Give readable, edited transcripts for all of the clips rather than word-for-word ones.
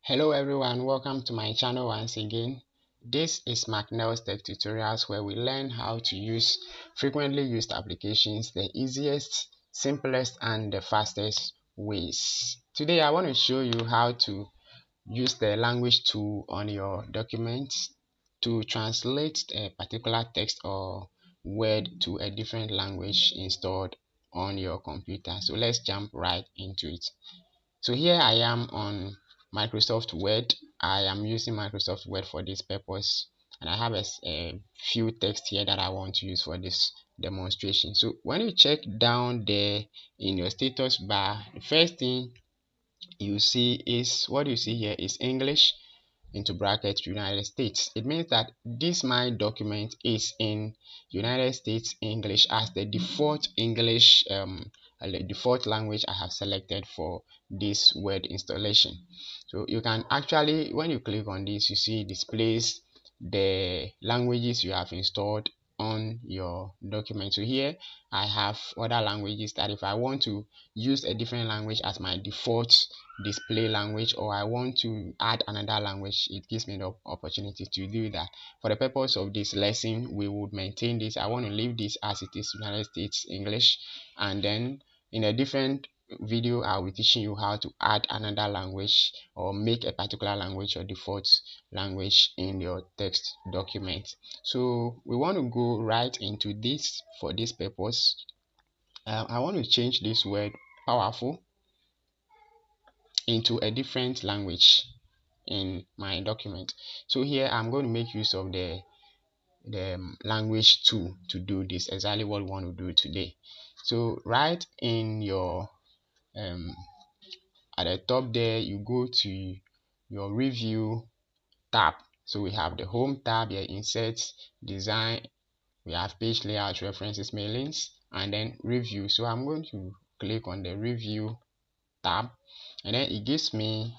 Hello everyone, welcome to my channel once again. This is McNeil's Tech Tutorials, where we learn how to use frequently used applications the easiest, simplest and the fastest ways. Today I want to show you how to use the language tool on your documents to translate a particular text or word to a different language installed on your computer. So let's jump right into it. So here I am on Microsoft Word. I am using Microsoft Word for this purpose, and I have a few text here that I want to use for this demonstration. So when you check down there in your status bar, the first thing you see is what you see here is English into brackets United States. It means that this my document is in United States English as the default English the default language I have selected for this Word installation. So you can actually, when you click on this, you see it displays the languages you have installed on your document. So here I have other languages that if I want to use a different language as my default display language, or I want to add another language, it gives me the opportunity to do that. For the purpose of this lesson, we would maintain this. I want to leave this as it is, United States English, and then in a different video I'll be teaching you how to add another language or make a particular language your default language in your text document. So we want to go right into this. For this purpose, I want to change this word powerful into a different language in my document. So here I'm going to make use of the language tool to do this, exactly what we want to do today. So right in your at the top there, you go to your review tab. So we have the home tab here, insert, design, we have page layout, references, mailings, and then review. So I'm going to click on the review tab, and then it gives me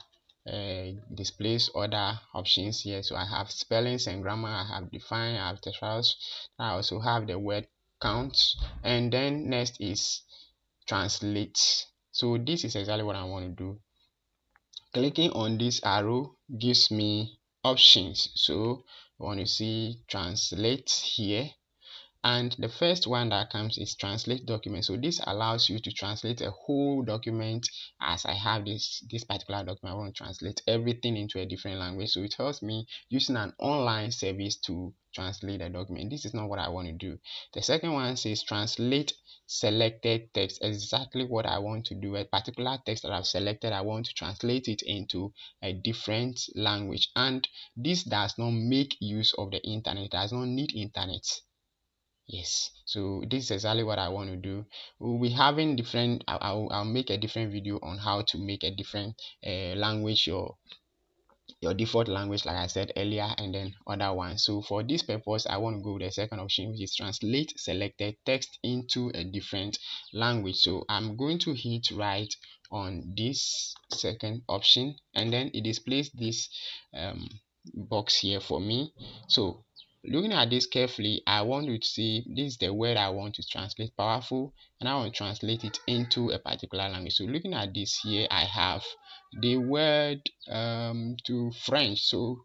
displays other options here. So I have spellings and grammar, I have define, I have thesaurus, I also have the word count, and then next is translate. So this is exactly what I want to do. Clicking on this arrow gives me options. So I want to see translate here, and the first one that comes is translate document. So this allows you to translate a whole document. As I have this particular document, I want to translate everything into a different language. So it helps me using an online service to translate a document. This is not what I want to do. The second one says translate selected text. Exactly what I want to do. A particular text that I've selected, I want to translate it into a different language, and this does not make use of the internet. It does not need internet. Yes, so this is exactly what I want to do. We'll be having different, I'll make a different video on how to make a different language your default language, like I said earlier, and then other ones. So for this purpose, I want to go with the second option, which is translate selected text into a different language. So I'm going to hit right on this second option, and then it displays this box here for me. So looking at this carefully, I want to see this is the word I want to translate, powerful, and I want to translate it into a particular language. So looking at this here, I have the word to French. So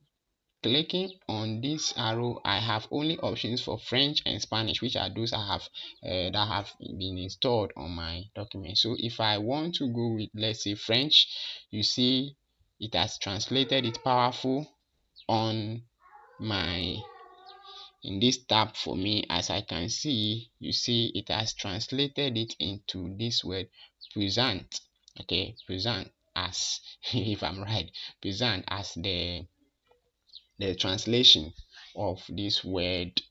clicking on this arrow, I have only options for French and Spanish, which are those I have that have been installed on my document. So if I want to go with, let's say, French, you see it has translated it powerful on my in this tab for me. As I can see, you see it has translated it into this word present. Okay, present as if I'm right, present as the translation of this word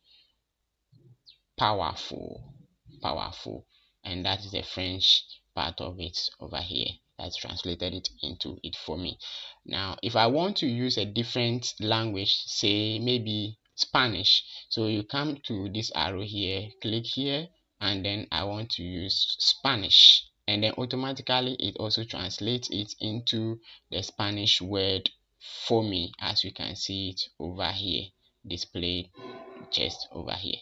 powerful, and that is the French part of it over here. That's translated it into it for me. Now if I want to use a different language, say maybe Spanish, so you come to this arrow here, click here, and then I want to use Spanish, and then automatically it also translates it into the Spanish word for me, as you can see it over here displayed just over here.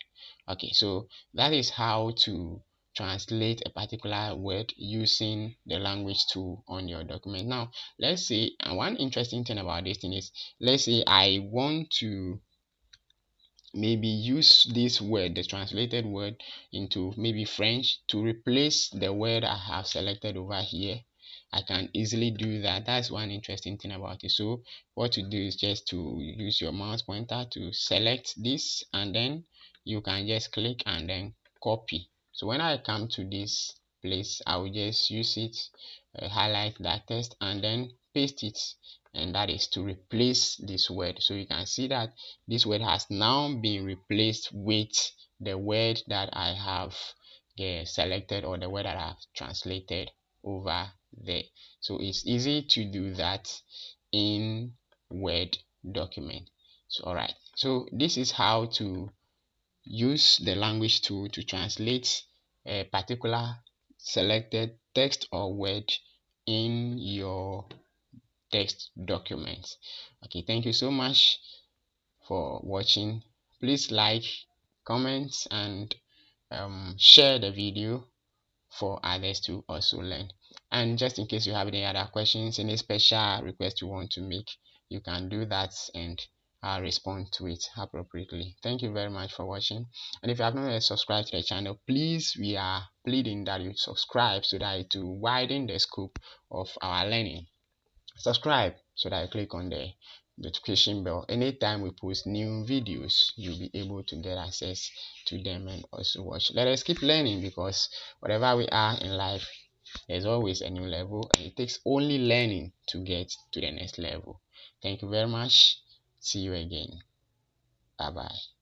Okay, so that is how to translate a particular word using the language tool on your document. Now let's say, and one interesting thing about this thing is, let's say I want to maybe use this word, the translated word, into maybe French to replace the word I have selected over here. I can easily do that. That's one interesting thing about it. So what to do is just to use your mouse pointer to select this, and then you can just click and then copy. So when I come to this place, I will just use it, highlight that text and then paste it, and that is to replace this word. So you can see that this word has now been replaced with the word that I have selected, or the word that I have translated over there. So it's easy to do that in Word document. So all right, so this is how to use the language tool to translate a particular selected text or word in your text document. Okay, thank you so much for watching. Please like, comment, and share the video for others to also learn. And just in case you have any other questions, any special request you want to make, you can do that and I'll respond to it appropriately. Thank you very much for watching. And if you have not yet subscribed to the channel, please, we are pleading that you subscribe so that it will widen the scope of our learning. Subscribe so that you click on the notification bell. Anytime we post new videos, you'll be able to get access to them and also watch. Let us keep learning, because whatever we are in life, there's always a new level, and it takes only learning to get to the next level. Thank you very much. See you again. Bye bye.